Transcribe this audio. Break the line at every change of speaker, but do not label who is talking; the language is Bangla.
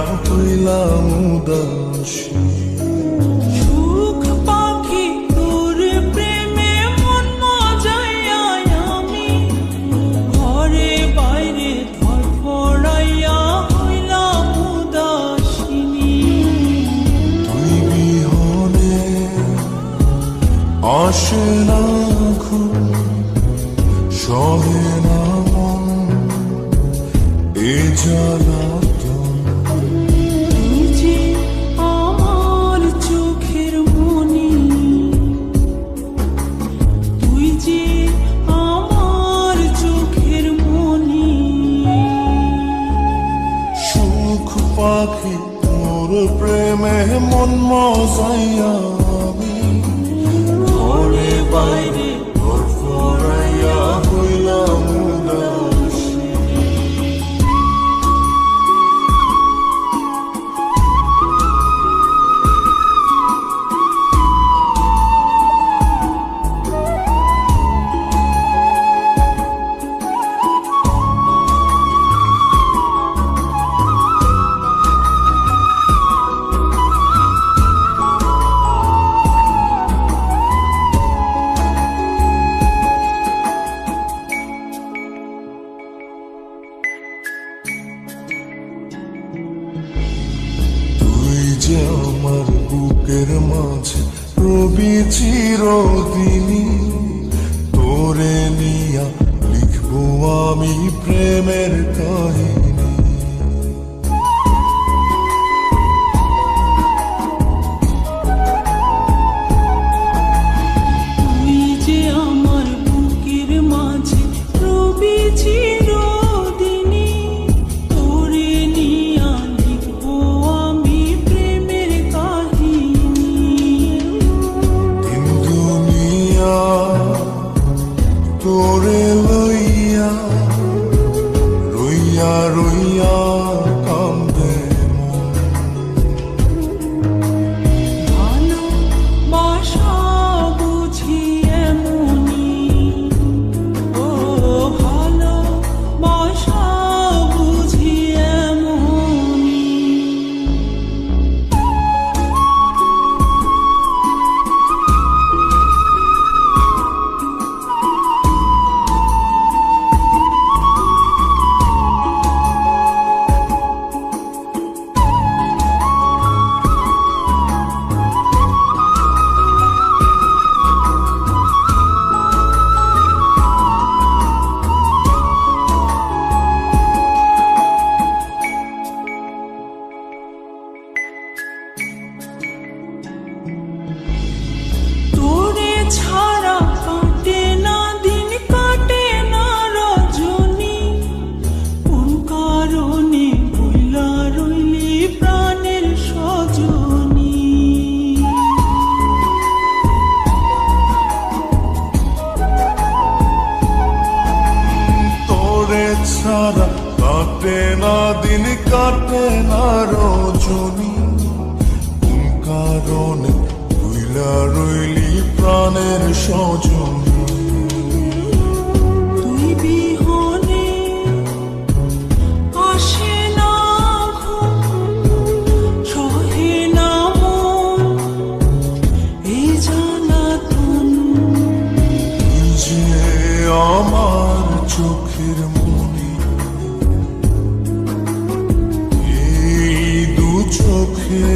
হইলাম উদাসী।
সুখ পাখি তোর প্রেমে মন মজাইয়া আমি ঘরে বাইরে ধরফড়াইয়া হইলাম উদাসিনী।
তুই বিহনে আসে না ঘুম, সহে না মন এ জ্বালাতন।
তুই যে আমার চোখের মনি, তুই যে আমার চোখের মনি।
সুখ পাখি তোর প্রেমে মন মজাইয়া আমি ঘরে বাইরে ধরফড়াইয়া হইলাম উদাসী। তুই যে আমার বুকের মাঝে রবি চিরদিনই, তোরে নিয়া লিখবো আমি প্রেমের কাহিনী।
তুই যে আমার বুকের মাঝে রবি চিরদিনই, তোরে নিয়া লিখবো আমি প্রেমের কাহিনী।
দিন দুনিয়া তোরে লইয়া রইয়া রইয়া কান্দে মন।
ভালোবাসা বুঝি এমনি, ও ভালোবাসা বুঝি এমনি। তোরে ছাড়া কাটে না দিন, কাটে না রজনী। কোন কারণে ভুইলা রইলি প্রাণের সজনী।
তোরে ছাড়া কাটে না দিন, কাটে না রজনী। কোন কারণে ভুইলা রইলি প্রাণের সজনী।
তুই বিহনে আসে না ঘুম, সহে না মন এই জ্বালাতন।
তুই যে আমার চোখের মনি, এই দু চোখে